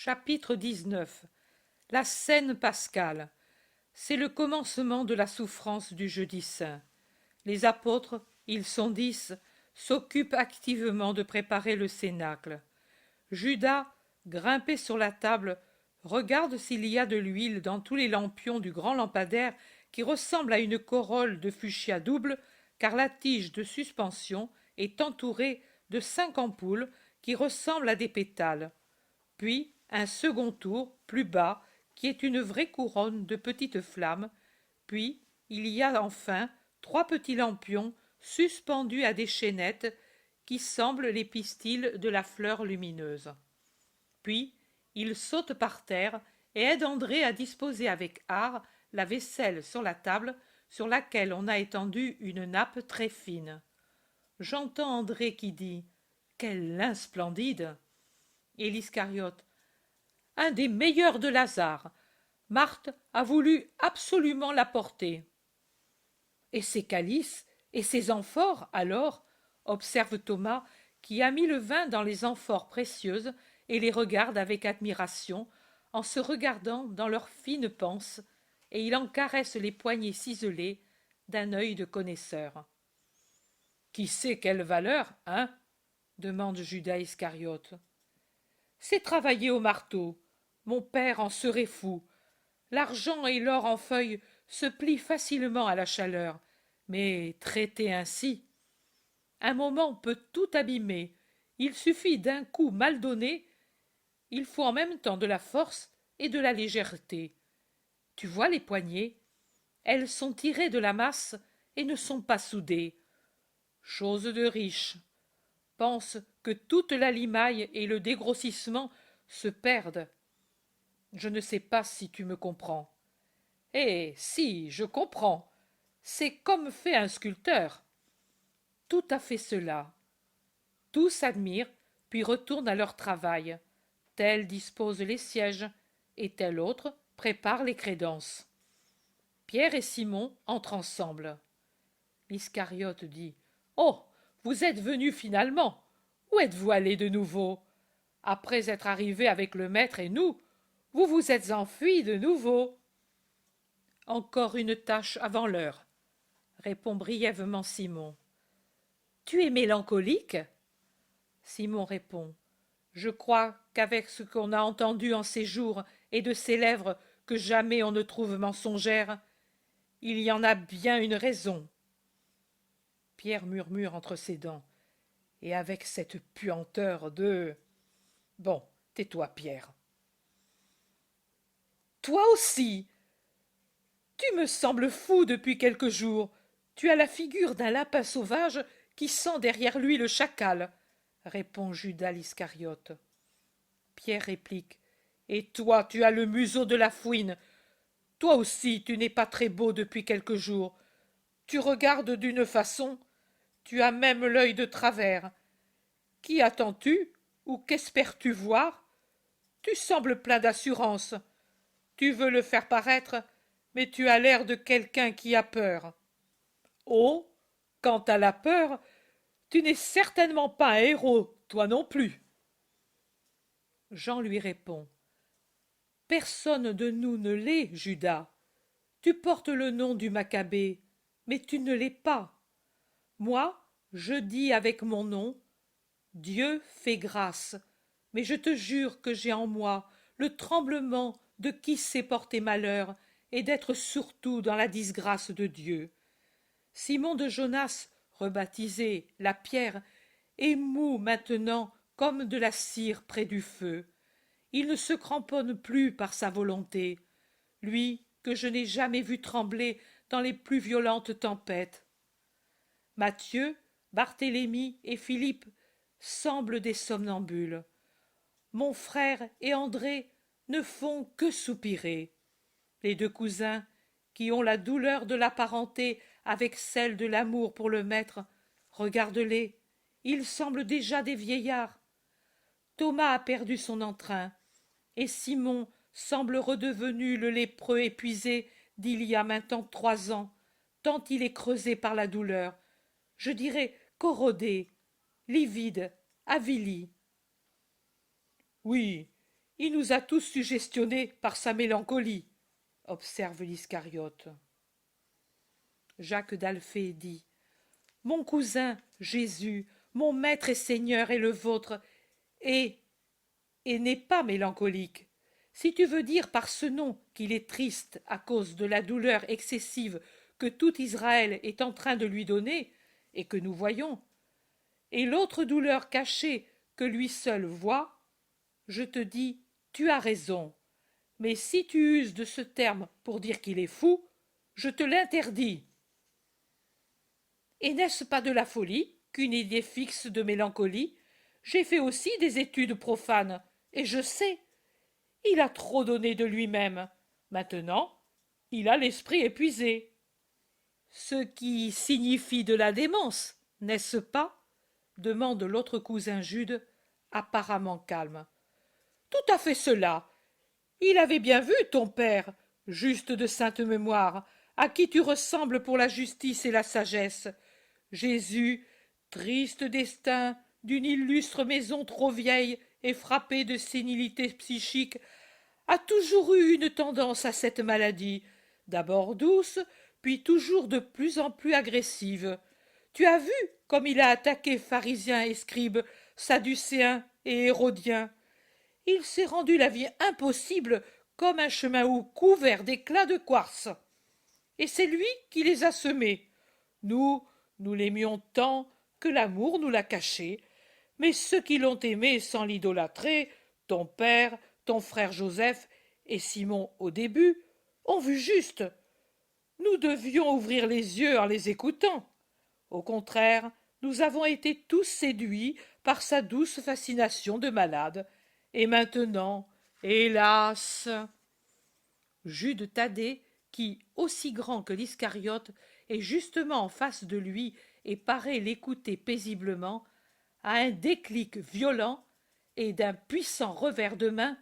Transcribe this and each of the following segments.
Chapitre 19. La scène pascale. C'est le commencement de la souffrance du jeudi saint. Les apôtres, ils sont 10, s'occupent activement de préparer le cénacle. Judas, grimpé sur la table, regarde s'il y a de l'huile dans tous les lampions du grand lampadaire qui ressemble à une corolle de fuchsia double, car la tige de suspension est entourée de 5 ampoules qui ressemblent à des pétales. Puis un second tour, plus bas, qui est une vraie couronne de petites flammes, puis il y a enfin 3 petits lampions suspendus à des chaînettes qui semblent les pistils de la fleur lumineuse. Puis il saute par terre et aide André à disposer avec art la vaisselle sur la table sur laquelle on a étendu une nappe très fine. J'entends André qui dit « Quel lin splendide !» Et l'Iscariote « Un des meilleurs de Lazare. Marthe a voulu absolument l'apporter. »« Et ses calices et ses amphores, alors ?» observe Thomas, qui a mis le vin dans les amphores précieuses et les regarde avec admiration, en se regardant dans leurs fines panses, et il en caresse les poignets ciselés d'un œil de connaisseur. « Qui sait quelle valeur, hein ?» demande Judas Iscariote. « C'est travailler au marteau. Mon père en serait fou. L'argent et l'or en feuilles se plient facilement à la chaleur, mais traité ainsi, un moment peut tout abîmer. Il suffit d'un coup mal donné. Il faut en même temps de la force et de la légèreté. Tu vois les poignées? Elles sont tirées de la masse et ne sont pas soudées. Chose de riche. Pense que toute la limaille et le dégrossissement se perdent. Je ne sais pas si tu me comprends. Eh, si, je comprends. C'est comme fait un sculpteur. Tout à fait cela. Tous admirent, puis retournent à leur travail. Tel dispose les sièges, et tel autre prépare les crédences. Pierre et Simon entrent ensemble. L'Iscariote dit « Oh, vous êtes venus finalement. Où êtes-vous allés de nouveau? Après être arrivés avec le maître et nous, vous vous êtes enfuis de nouveau. » Encore une tâche avant l'heure, répond brièvement Simon. Tu es mélancolique? Simon répond. Je crois qu'avec ce qu'on a entendu en ces jours et de ces lèvres que jamais on ne trouve mensongères, il y en a bien une raison. Pierre murmure entre ses dents. Et avec cette puanteur de... Bon, tais-toi, Pierre. Toi aussi! Tu me sembles fou depuis quelques jours. Tu as la figure d'un lapin sauvage qui sent derrière lui le chacal, répond Judas l'Iscariote. Pierre réplique. Et toi, tu as le museau de la fouine. Toi aussi, tu n'es pas très beau depuis quelques jours. Tu regardes d'une façon. Tu as même l'œil de travers. Qui attends-tu, ou qu'espères-tu voir? Tu sembles plein d'assurance. Tu veux le faire paraître, mais tu as l'air de quelqu'un qui a peur. Oh, quant à la peur, tu n'es certainement pas un héros, toi non plus. Jean lui répond. Personne de nous ne l'est, Judas. Tu portes le nom du Maccabée, mais tu ne l'es pas. Moi, je dis avec mon nom, Dieu fait grâce, mais je te jure que j'ai en moi le tremblement de qui sait porter malheur et d'être surtout dans la disgrâce de Dieu. Simon de Jonas, rebaptisé la pierre, est mou maintenant comme de la cire près du feu. Il ne se cramponne plus par sa volonté, lui que je n'ai jamais vu trembler dans les plus violentes tempêtes. Matthieu, Barthélemy et Philippe semblent des somnambules. Mon frère et André ne font que soupirer. Les 2 cousins, qui ont la douleur de la parenté avec celle de l'amour pour le maître, regarde-les, ils semblent déjà des vieillards. Thomas a perdu son entrain, et Simon semble redevenu le lépreux épuisé d'il y a maintenant 3 ans, tant il est creusé par la douleur, je dirais corrodé, livide, avili. Oui, Il nous a tous suggestionnés par sa mélancolie, observe l'Iscariote. Jacques d'Alphée dit: Mon cousin, Jésus, mon maître et seigneur est le vôtre, et n'est pas mélancolique. Si tu veux dire par ce nom qu'il est triste à cause de la douleur excessive que tout Israël est en train de lui donner, et que nous voyons, et l'autre douleur cachée que lui seul voit, je te dis, tu as raison. Mais si tu uses de ce terme pour dire qu'il est fou, je te l'interdis. Et n'est-ce pas de la folie qu'une idée fixe de mélancolie? J'ai fait aussi des études profanes, et je sais. Il a trop donné de lui-même. Maintenant, il a l'esprit épuisé. Ce qui signifie de la démence, n'est-ce pas? Demande l'autre cousin Jude, apparemment calme. Tout à fait cela. Il avait bien vu ton père, juste de sainte mémoire, à qui tu ressembles pour la justice et la sagesse. Jésus, triste destin d'une illustre maison trop vieille et frappée de sénilité psychique, a toujours eu une tendance à cette maladie, d'abord douce, puis toujours de plus en plus agressive. Tu as vu comme il a attaqué pharisiens et scribes, sadducéens et hérodiens. Il s'est rendu la vie impossible comme un chemin hou couvert d'éclats de quartz. Et c'est lui qui les a semés. Nous l'aimions tant que l'amour nous l'a caché. Mais ceux qui l'ont aimé sans l'idolâtrer, ton père, ton frère Joseph et Simon au début, ont vu juste. Nous devions ouvrir les yeux en les écoutant. Au contraire, nous avons été tous séduits par sa douce fascination de malade. Et maintenant, hélas! Jude Thaddée, qui, aussi grand que l'Iscariote, est justement en face de lui et paraît l'écouter paisiblement, a un déclic violent, et d'un puissant revers de main,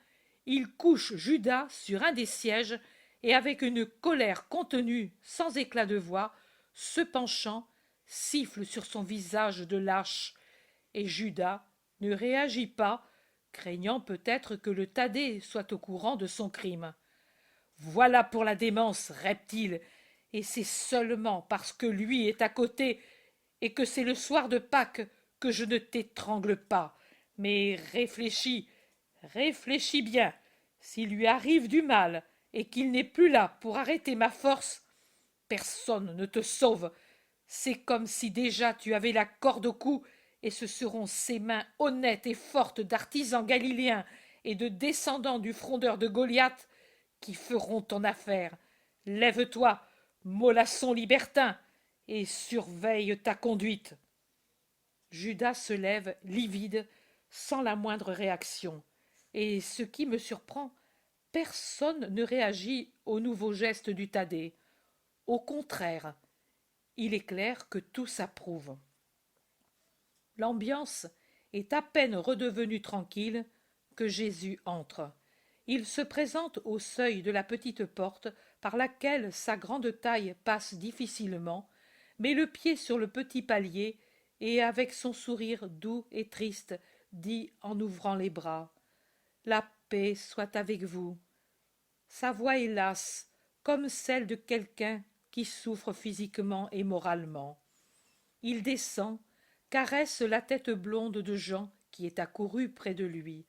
il couche Judas sur un des sièges et avec une colère contenue, sans éclat de voix, se penchant, siffle sur son visage de lâche, et Judas ne réagit pas, craignant peut-être que le Thaddée soit au courant de son crime. Voilà pour la démence, reptile, et c'est seulement parce que lui est à côté et que c'est le soir de Pâques que je ne t'étrangle pas. Mais réfléchis, réfléchis bien. S'il lui arrive du mal et qu'il n'est plus là pour arrêter ma force, personne ne te sauve. C'est comme si déjà tu avais la corde au cou, et ce seront ces mains honnêtes et fortes d'artisans galiléens et de descendants du frondeur de Goliath qui feront ton affaire. Lève-toi, mollasson libertin, et surveille ta conduite. Judas se lève, livide, sans la moindre réaction. Et ce qui me surprend, personne ne réagit au nouveau geste du Thaddée. Au contraire, il est clair que tous approuvent. L'ambiance est à peine redevenue tranquille que Jésus entre. Il se présente au seuil de la petite porte par laquelle sa grande taille passe difficilement, met le pied sur le petit palier et, avec son sourire doux et triste, dit en ouvrant les bras: La paix soit avec vous. Sa voix est lasse, comme celle de quelqu'un qui souffre physiquement et moralement. Il descend, caresse la tête blonde de Jean qui est accouru près de lui.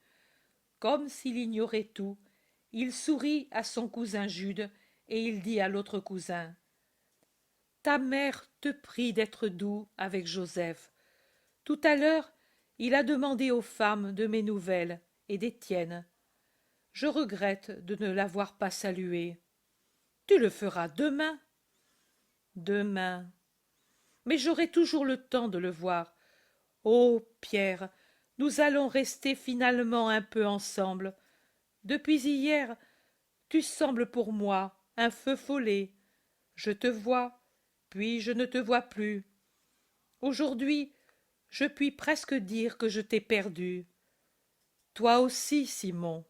Comme s'il ignorait tout, il sourit à son cousin Jude et il dit à l'autre cousin: Ta mère te prie d'être doux avec Joseph. Tout à l'heure, il a demandé aux femmes de mes nouvelles et des tiennes. Je regrette de ne l'avoir pas salué. Tu le feras demain. Demain. Mais j'aurai toujours le temps de le voir. Oh, Pierre, nous allons rester finalement un peu ensemble. Depuis hier, tu sembles pour moi un feu follet. Je te vois, puis je ne te vois plus. Aujourd'hui, je puis presque dire que je t'ai perdu. Toi aussi, Simon.